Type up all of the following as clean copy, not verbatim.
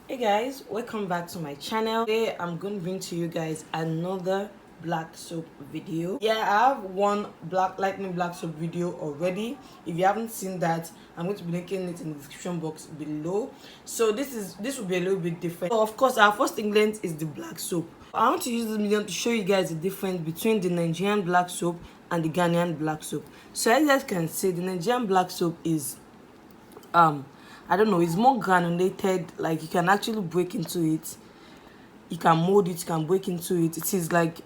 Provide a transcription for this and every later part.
Hey guys, welcome back to my channel. Today I'm going to bring to you guys another black soap video. I have one lightning black soap video already. If you haven't seen that, I'm going to be linking it in the description box below. So this will be a little bit different. So of course our first ingredient is the black soap. I want to use this medium to show you guys the difference between the Nigerian black soap and the Ghanaian black soap. So as you guys can see, the Nigerian black soap is I don't know, it's more granulated. Like you can actually break into it, you can mold it, you can break into it. It is like,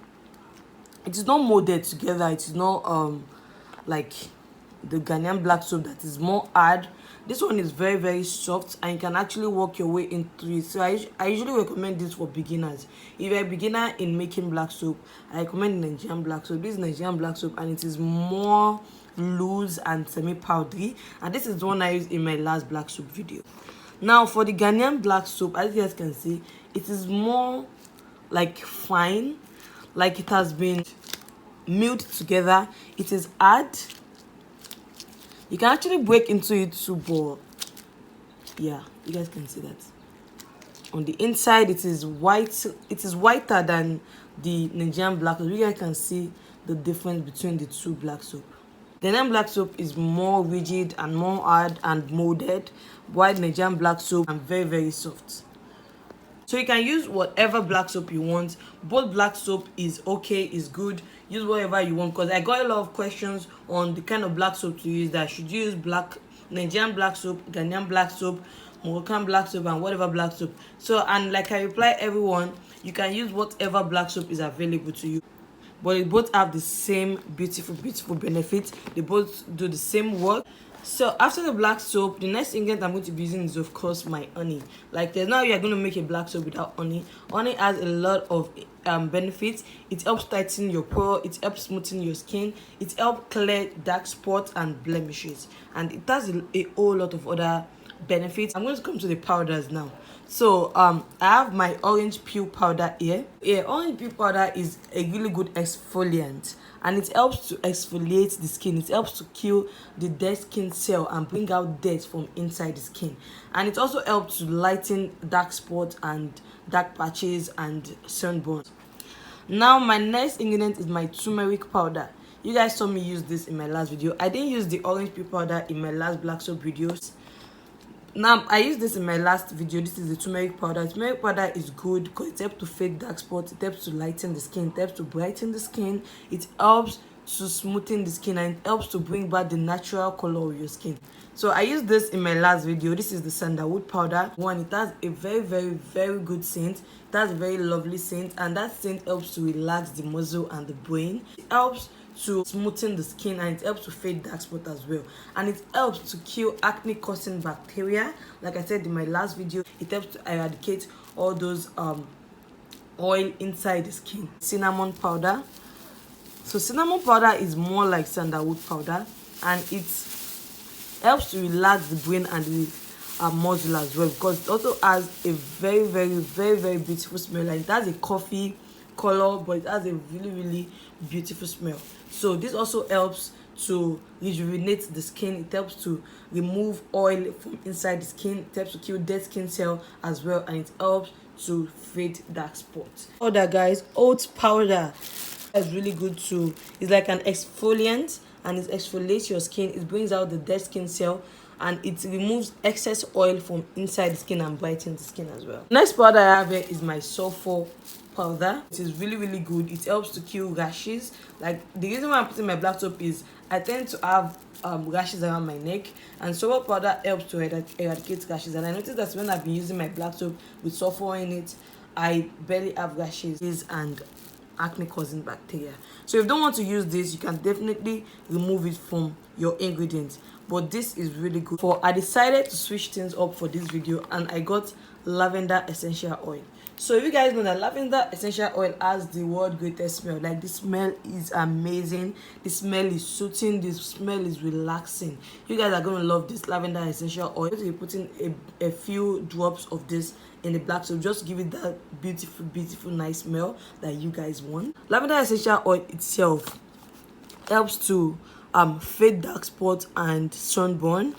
it is not molded together. It is not like the Ghanaian black soap that is more hard. This one is very soft and you can actually work your way into it. So I usually recommend this for beginners. If you're a beginner in making black soap, I recommend Nigerian black soap. This is Nigerian black soap and it is more loose and semi-powdery, and this is the one I used in my last black soap video. Now for the Ghanaian black soap, as you guys can see, it is more like fine, like it has been milled together. It is hard. You can actually break into it too, but yeah, you guys can see that on the inside it is white. It is whiter than the Nigerian black soap. You guys can see the difference between the two black soap. The Ghanaian black soap is more rigid and more hard and molded, while Nigerian black soap is very soft. So you can use whatever black soap you want. Both black soap is okay, is good. Use whatever you want, because I got a lot of questions on the kind of black soap to use. That should you use Nigerian black soap, Ghanaian black soap, Moroccan black soap, and whatever black soap. So, and like I reply everyone, you can use whatever black soap is available to you. But they both have the same beautiful benefits. They both do the same work. So after the black soap, the next ingredient I'm going to be using is of course my honey. Like there's now you're going to make a black soap without honey. Honey has a lot of benefits. It helps tighten your pore, it helps smoothen your skin, it helps clear dark spots and blemishes, and it has a whole lot of other benefits. I'm going to come to the powders now. So I have my orange peel powder here. Orange peel powder is a really good exfoliant, and it helps to exfoliate the skin. It helps to kill the dead skin cell and bring out dirt from inside the skin, and it also helps to lighten dark spots and dark patches and sunburns. Now my next ingredient is my turmeric powder. You guys saw me use this in my last video. I didn't use the orange peel powder in my last black soap videos. Now I used this in my last video. This is the turmeric powder. Turmeric powder is good because it helps to fade dark spots, it helps to lighten the skin, it helps to brighten the skin, it helps to smoothen the skin, and it helps to bring back the natural color of your skin. So I used this in my last video. This is the sandalwood powder one. It has a very good scent. It has a very lovely scent, and that scent helps to relax the muscle and the brain. It helps to smoothen the skin, and it helps to fade dark spot as well, and it helps to kill acne causing bacteria. Like I said in my last video, it helps to eradicate all those oil inside the skin. Cinnamon powder. So cinnamon powder is more like sandalwood powder, and it helps to relax the brain and the muscle as well, because it also has a very beautiful smell. Like it has a coffee color, but it has a really beautiful smell. So this also helps to rejuvenate the skin. It helps to remove oil from inside the skin. It helps to kill dead skin cell as well, and it helps to fade dark spots. Powder, guys, oat powder is really good too. It's like an exfoliant, and it exfoliates your skin. It brings out the dead skin cell, and it removes excess oil from inside the skin and brightens the skin as well. Next powder I have here is my sulphur powder. It is really good. It helps to kill rashes. Like the reason why I'm putting my black soap is I tend to have rashes around my neck, and sulphur powder helps to eradicate rashes. And I noticed that when I've been using my black soap with sulphur in it, I barely have rashes and acne causing bacteria. So if you don't want to use this, you can definitely remove it from your ingredients, but this is really good. I decided to switch things up for this video, and I got lavender essential oil. So if you guys know that lavender essential oil has the world greatest smell. Like the smell is amazing, the smell is soothing, the smell is relaxing. You guys are going to love this lavender essential oil. You're putting a few drops of this in the black soap just to give it that beautiful nice smell that you guys want. Lavender essential oil itself helps to fade dark spots and sunburn,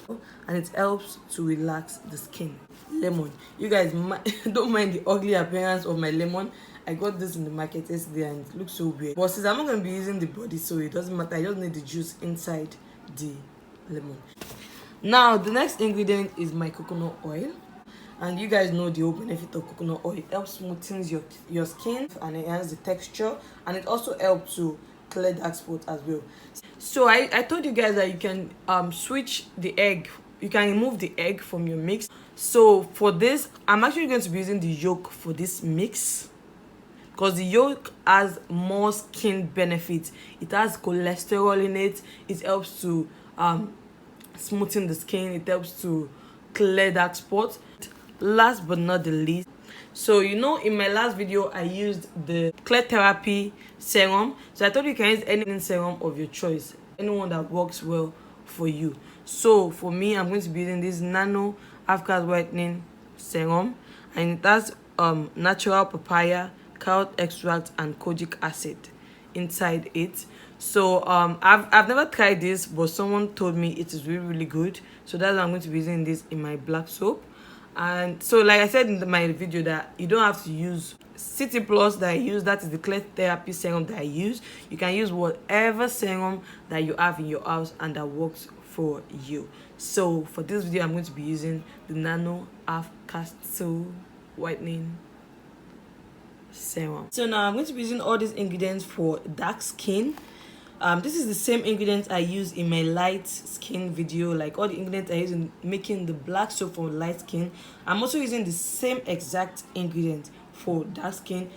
and it helps to relax the skin. lemon. You guys don't mind the ugly appearance of my lemon. I got this in the market yesterday and it looks so weird, but since I'm not going to be using the body, so it doesn't matter. I just need the juice inside the lemon. Now the next ingredient is my coconut oil, and you guys know the whole benefit of coconut oil. It helps smoothen your skin and enhance the texture, and it also helps to clear dark spots as well. So I told you guys that you can switch the egg. You can remove the egg from your mix. So for this, I'm actually going to be using the yolk for this mix, because the yolk has more skin benefits. It has cholesterol in it. It helps to smoothen the skin. It helps to clear dark spots. Last but not the least, so you know, in my last video I used the clear therapy serum. So I thought you can use any serum of your choice, anyone that works well for you. So for me, I'm going to be using this nano half-cast whitening serum, and it has natural papaya, carrot extract, and kojic acid inside it. So I've never tried this, but someone told me it is really good. So that's why I'm going to be using this in my black soap. And so, like I said in my video, that you don't have to use City Plus that I use. That is the clear therapy serum that I use. You can use whatever serum that you have in your house and that works for you. So for this video, I'm going to be using the nano half-cast whitening serum. So now I'm going to be using all these ingredients for dark skin. This is the same ingredients I use in my light skin video. Like all the ingredients I use in making the black soap for light skin, I'm also using the same exact ingredient for dark skin,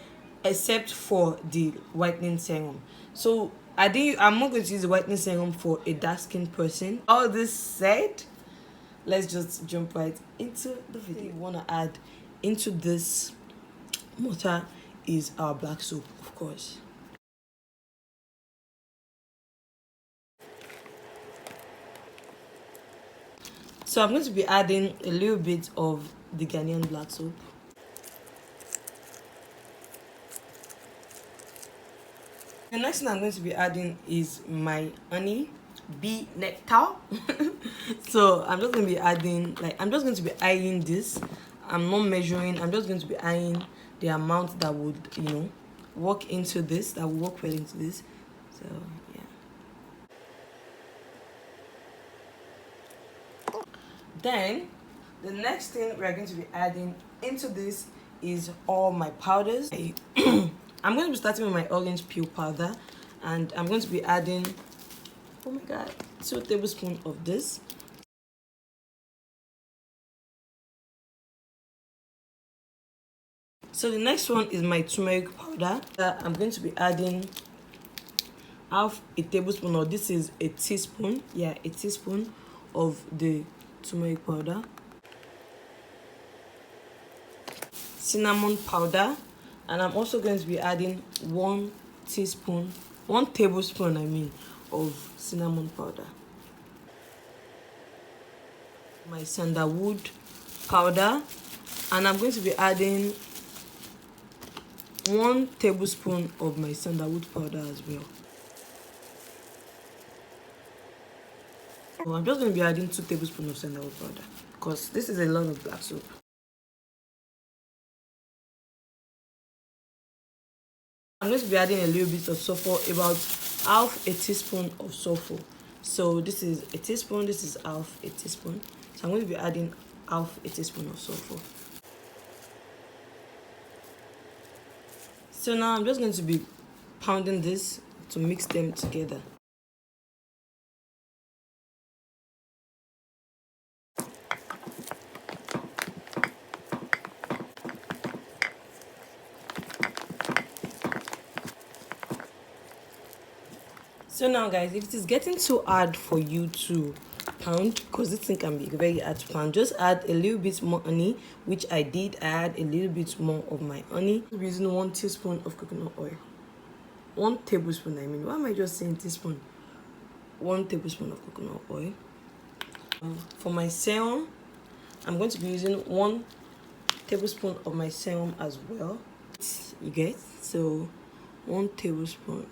except for the whitening serum. So I'm not going to use the whitening serum for a dark skin person. All this said, let's just jump right into the video. You want to add into this mortar is our black soap, of course. So I'm going to be adding a little bit of the Ghanaian black soap. The next thing I'm going to be adding is my honey bee nectar. So I'm just going to be adding, I'm just going to be eyeing this. I'm not measuring. I'm just going to be eyeing the amount that would, work into this, that will work well into this. So yeah. Then the next thing we're going to be adding into this is all my powders. I'm going to be starting with my orange peel powder, and I'm going to be adding, oh my god, 2 tablespoons of this. So the next one is my turmeric powder. I'm going to be adding half a tablespoon, or this is a teaspoon. Yeah, a teaspoon of the turmeric powder. Cinnamon powder, and I'm also going to be adding 1 tablespoon of cinnamon powder. My sandalwood powder, and I'm going to be adding 1 tablespoon of my sandalwood powder as well. So I'm just going to be adding 2 tablespoons of sandalwood powder, because this is a lot of black soap. I'm going to be adding a little bit of sulphur, about half a teaspoon of sulphur. So this is a teaspoon, this is half a teaspoon. So I'm going to be adding half a teaspoon of sulphur. So now I'm just going to be pounding this to mix them together. So now guys, if it is getting too hard for you to pound, because this thing can be very hard to pound, just add a little bit more honey, which I did. I add a little bit more of my honey. I'm using 1 teaspoon of coconut oil. 1 tablespoon, I mean. Why am I just saying teaspoon? 1 tablespoon of coconut oil. For my serum, I'm going to be using 1 tablespoon of my serum as well. You get? So 1 tablespoon.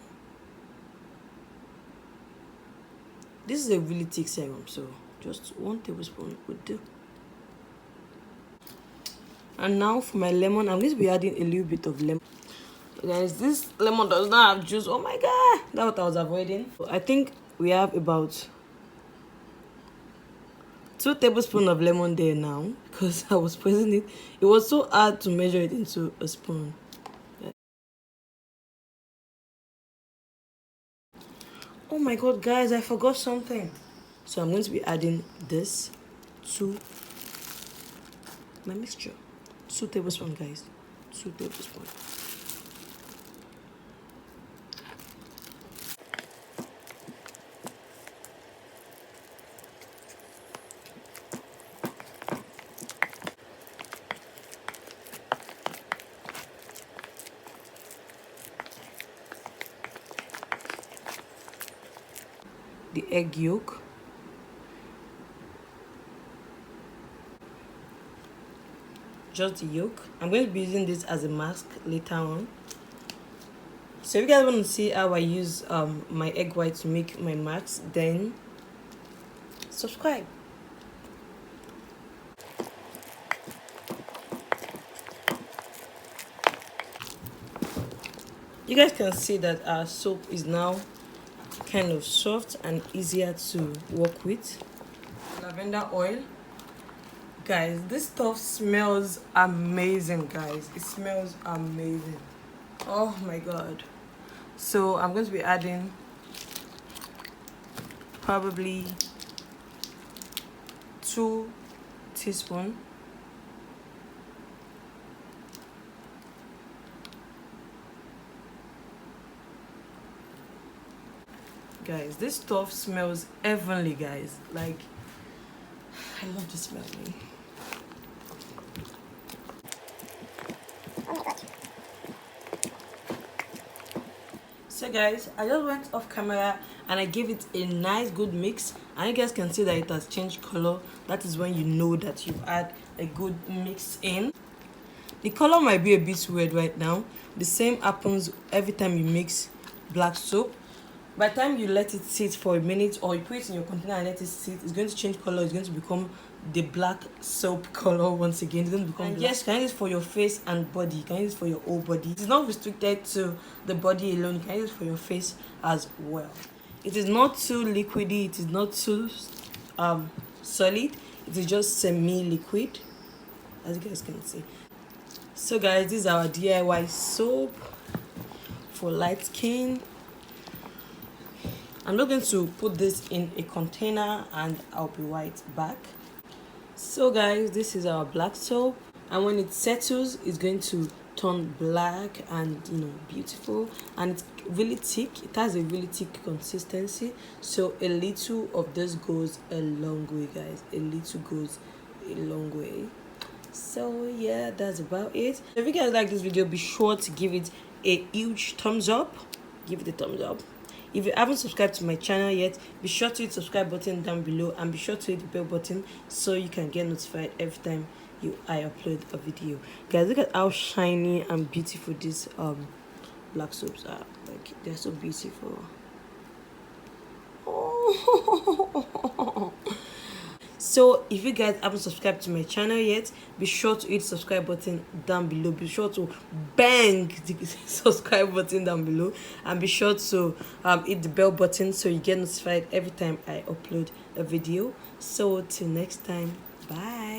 This is a really thick serum, so just 1 tablespoon would do. And now for my lemon, I'm going to be adding a little bit of lemon. Guys, this lemon does not have juice. Oh my god, that's what I was avoiding. I think we have about 2 tablespoons of lemon there now, because I was pressing it. It was so hard to measure it into a spoon. Oh my god, guys, I forgot something. So I'm going to be adding this to my mixture. 2 tablespoons, guys. 2 tablespoons. The egg yolk. Just the yolk. I'm going to be using this as a mask later on. So if you guys want to see how I use my egg white to make my masks, then subscribe. You guys can see that our soap is now kind of soft and easier to work with. Lavender oil. Guys, this stuff smells amazing, guys. It smells amazing. Oh my god. So I'm going to be adding probably 2 teaspoons. Guys, this stuff smells heavenly, guys. Like, I love the smell. So guys, I just went off camera and I gave it a nice good mix, and you guys can see that it has changed color. That is when you know that you've had a good mix in. The color might be a bit weird right now. The same happens every time you mix black soap. By the time you let it sit for a minute, or you put it in your container and let it sit, it's going to change color. It's going to become the black soap color once again. It's going to become black. Yes, you can use it for your face and body. You can use it for your whole body. It's not restricted to the body alone. You can use it for your face as well. It is not too liquidy. It is not too solid. It is just semi-liquid, as you guys can see. So guys, this is our DIY soap for light skin. I'm not going to put this in a container and I'll be right back. So guys, this is our black soap, and when it settles, it's going to turn black and beautiful, and it's really thick. It has a really thick consistency, so a little of this goes a long way, guys. A little goes a long way. So yeah, that's about it. If you guys like this video, be sure to give it a huge thumbs up. Give it a thumbs up. If you haven't subscribed to my channel yet, be sure to hit the subscribe button down below, and be sure to hit the bell button so you can get notified every time I upload a video. Guys, look at how shiny and beautiful these black soaps are. Like, they're so beautiful. Oh. So if you guys haven't subscribed to my channel yet, be sure to hit the subscribe button down below. Be sure to bang the subscribe button down below, and be sure to hit the bell button so you get notified every time I upload a video. So till next time, bye.